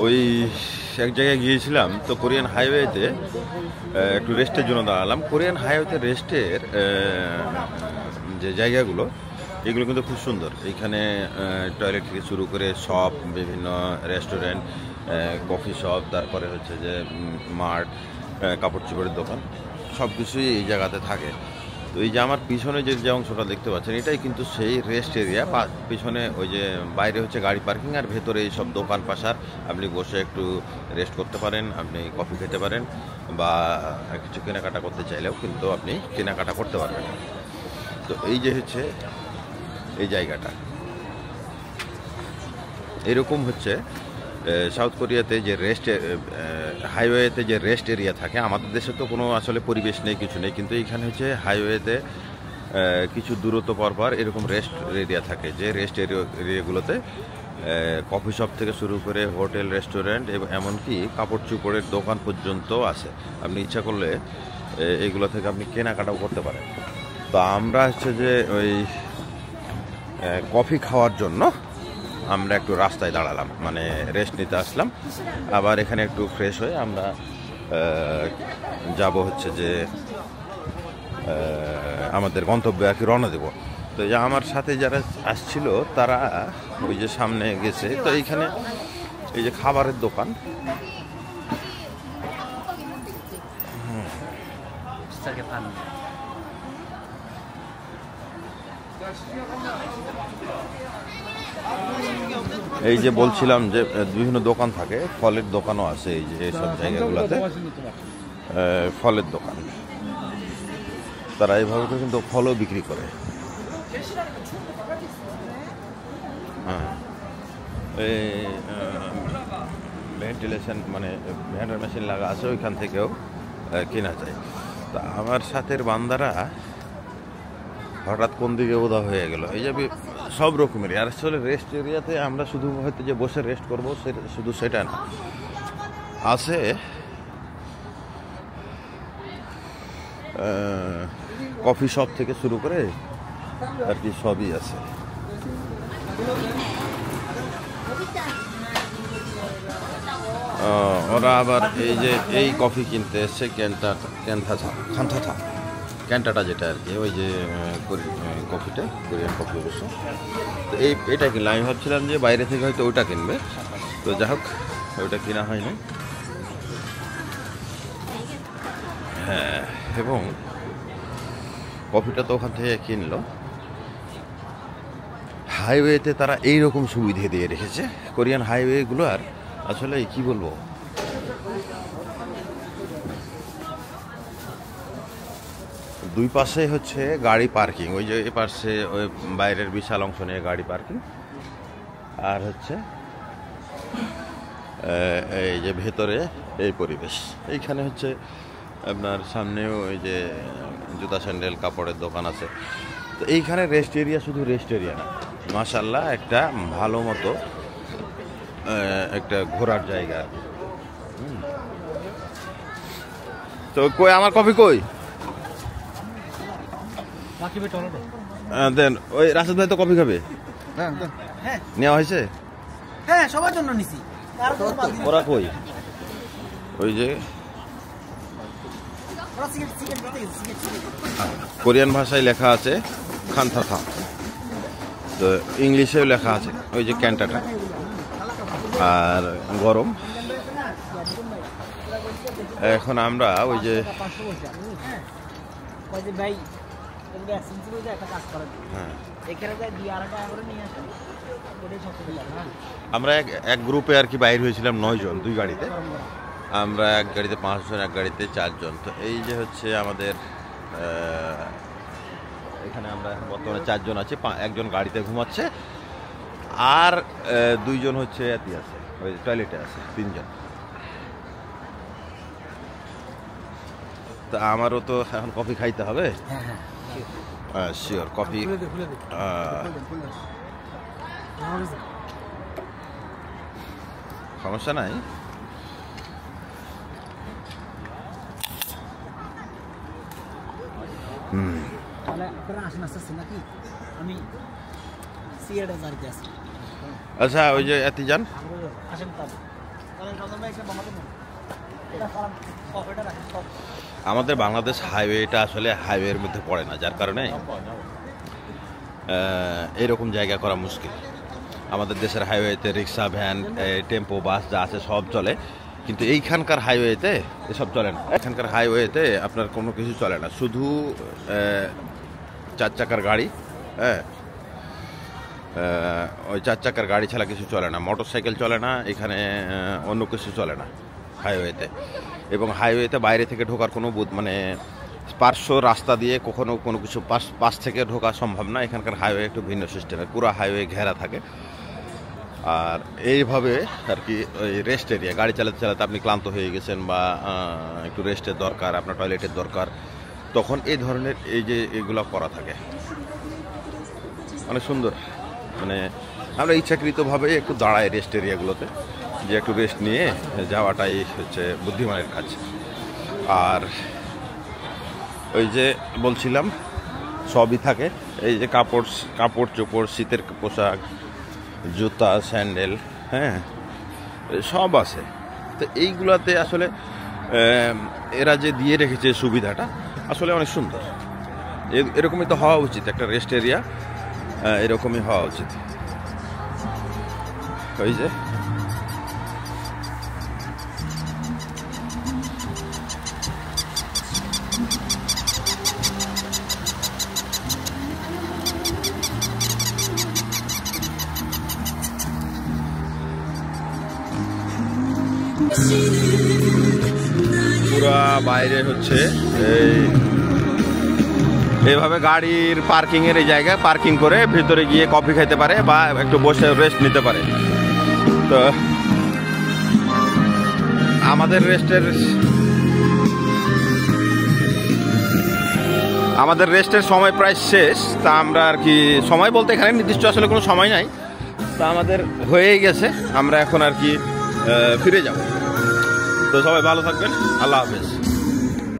ওই এক জায়গায় গিয়েছিলাম, তো কোরিয়ান হাইওয়েতে একটু রেস্টের জন্য দাঁড়ালাম। কোরিয়ান হাইওয়েতে রেস্টের যে জায়গাগুলো, এগুলো কিন্তু খুব সুন্দর। এইখানে টয়লেট থেকে শুরু করে শপ, বিভিন্ন রেস্টুরেন্ট, কফি শপ, তারপরে হচ্ছে যে মার্ট, কাপড় চোপড়ের দোকান, সব কিছুই এই জায়গাতে থাকে। তো এই যে আমার পিছনে যে অংশটা দেখতে পাচ্ছেন, এটাই কিন্তু সেই রেস্ট এরিয়া। পিছনে ওই যে বাইরে হচ্ছে গাড়ি পার্কিং, আর ভেতরে এই সব দোকান পাশার। আপনি বসে একটু রেস্ট করতে পারেন, আপনি কফি খেতে পারেন, বা কিছু কেনাকাটা করতে চাইলেও কিন্তু আপনি কেনাকাটা করতে পারবেন। তো এই যে হচ্ছে এই জায়গাটা, এরকম হচ্ছে সাউথ কোরিয়াতে যে রেস্ট হাইওয়েতে যে রেস্ট এরিয়া থাকে। আমাদের দেশে তো কোনো আসলে পরিবেশ নেই, কিছু নেই, কিন্তু এইখানে হচ্ছে হাইওয়েতে কিছু দূরত্ব পরপর এরকম রেস্ট এরিয়া থাকে, যে রেস্ট এরিয়াগুলোতে কফি শপ থেকে শুরু করে হোটেল, রেস্টুরেন্ট এবং এমনকি কাপড় চোপড়ের দোকান পর্যন্ত আছে। আপনি ইচ্ছা করলে এগুলো থেকে আপনি কেনাকাটাও করতে পারেন। তো আমরা হচ্ছে যে ওই কফি খাওয়ার জন্য আমরা একটু রাস্তায় দাঁড়ালাম, মানে রেস্ট নিতে আসলাম। আবার এখানে একটু ফ্রেশ হয়ে আমরা যাব হচ্ছে যে আমাদের গন্তব্যে আর কি রওনা দেব। তো যে আমার সাথে যারা আসছিল তারা ওই যে সামনে গেছে। তো এইখানে এই যে খাবারের দোকান, এই যে বলছিলাম যে বিভিন্ন দোকান থাকে, ফলের দোকানও আছে এই যে সব জায়গাগুলোতে, ফলের দোকান। তারা এইভাবে কিন্তু ফলও বিক্রি করে। হ্যাঁ, এই ভেন্টিলেশন মানে ভেন্টার মেশিন লাগা আছে, ওইখান থেকেও কেনা যায়। তা আমার সাথের বান্দারা হঠাৎ কোন দিকে উদা হয়ে গেল। এই যে সব রকমেরই, আর আসলে রেস্ট এরিয়াতে আমরা শুধু হয়তো যে বসে রেস্ট করবো শুধু সেটা না, আছে কফি শপ থেকে শুরু করে আর কি সবই আছে। ওরা আবার এই যে এই কফি কিনতে এসছে, ক্যান্টাটা যেটা আর কি, ওই যে কফিটা, কোরিয়ান কফি অবশ্য। তো এটা কিনলাম। আমি ভাবছিলাম যে বাইরে থেকে হয়তো ওইটা কিনবে, তো যাই হোক ওইটা কেনা হয়নি। হ্যাঁ, এবং কফিটা তো ওখান থেকে কিনলো। হাইওয়েতে তারা এইরকম সুবিধে দিয়ে রেখেছে, কোরিয়ান হাইওয়েগুলো। আর আসলে কি বলবো, দুই পাশে হচ্ছে গাড়ি পার্কিং, ওই যে পাশে ওই বাইরের বিশাল অংশ নিয়ে গাড়ি পার্কিং, আর হচ্ছে এই যে ভেতরে এই পরিবেশ। এইখানে হচ্ছে আপনার সামনেও ওই যে জুতা, স্যান্ডেল, কাপড়ের দোকান আছে। তো এইখানে রেস্ট এরিয়া শুধু রেস্ট এরিয়া না, মাশাআল্লাহ একটা ভালো মতো একটা ঘোরার জায়গা। তো কই আমার কফি কই দেন? ওই রাশেদ ভাই তো কফি খাবে, নেওয়া হয়েছে? হ্যাঁ, সবার জন্য নিছি। ওরা কই? ওই যে কোরিয়ান ভাষায় লেখা আছে খান্থাথা, তো ইংলিশেও লেখা আছে ওই যে ক্যান্টাটা। আর গরম, এখন আমরা ওই যে আমরা এক গ্রুপে আর কি বাইর হয়েছিলাম 9 জন, 2 গাড়িতে। আমরা এক গাড়িতে 5 জন, এক গাড়িতে 4 জন। তো এই যে হচ্ছে আমাদের এখানে আমরা বর্তমানে 4 জন আছি। একজন গাড়িতে ঘুমাচ্ছে, আর 2 জন হচ্ছে এতে আছে, ওই টয়লেটে আছে, 3 জন। তা আমারও তো এখন কফি খাইতে হবে। Sure, coffee. সমস্যা নাই। আচ্ছা, ওই যে এতে যান, আমাদের বাংলাদেশ হাইওয়েটা আসলে হাইওয়ের মধ্যে পড়ে না, যার কারণে এরকম জায়গা করা মুশকিল। আমাদের দেশের হাইওয়েতে রিক্সা, ভ্যান, টেম্পো, বাস যা আছে সব চলে, কিন্তু এইখানকার হাইওয়েতে এসব চলে না। এখানকার হাইওয়েতে আপনার কোনো কিছু চলে না, শুধু 4 চাকার গাড়ি, হ্যাঁ, ওই 4 চাকার গাড়ি ছাড়া কিছু চলে না। মোটর সাইকেল চলে না এখানে, অন্য কিছু চলে না হাইওয়েতে। এবং হাইওয়েতে বাইরে থেকে ঢোকার কোনো মানে পার্শ্ব রাস্তা দিয়ে কখনো কোনো কিছু পাশ থেকে ঢোকা সম্ভব না। এখানকার হাইওয়ে একটু ভিন্ন সিস্টেমের, পুরো হাইওয়ে ঘেরা থাকে। আর এইভাবে আর কি ওই রেস্ট এরিয়া, গাড়ি চালাতে চালাতে আপনি ক্লান্ত হয়ে গেছেন বা একটু রেস্টের দরকার, আপনার টয়লেটের দরকার, তখন এই ধরনের এই যে এগুলো করা থাকে। অনেক সুন্দর, মানে আমরা ইচ্ছাকৃতভাবে একটু দাঁড়াই রেস্ট এরিয়াগুলোতে, যে একটু রেস্ট নিয়ে যাওয়াটাই হচ্ছে বুদ্ধিমানের কাজ। আর ওই যে বলছিলাম সবই থাকে, এই যে কাপড় চোপড়, শীতের পোশাক, জুতা, স্যান্ডেল, হ্যাঁ, সব আছে। তো এইগুলাতে আসলে এরা যে দিয়ে রেখেছে সুবিধাটা আসলে অনেক সুন্দর। এরকমই তো হওয়া উচিত, একটা রেস্ট এরিয়া এরকমই হওয়া উচিত। ওই যে পুরা বাইরে হচ্ছে এইভাবে গাড়ির পার্কিং এর এই জায়গায় পার্কিং করে ভিতরে গিয়ে কফি খেতে পারে বা একটু বসে রেস্ট নিতে পারে। তো আমাদের রেস্টের সময় প্রায় শেষ। তা আমরা আর কি, সময় বলতে এখানে নির্দিষ্ট আসলে কোনো সময় নাই, তা আমাদের হয়েই গেছে। আমরা এখন আর কি ফিরে যাব। তো সবাই ভালো থাকবেন, আল্লাহ হাফেজ।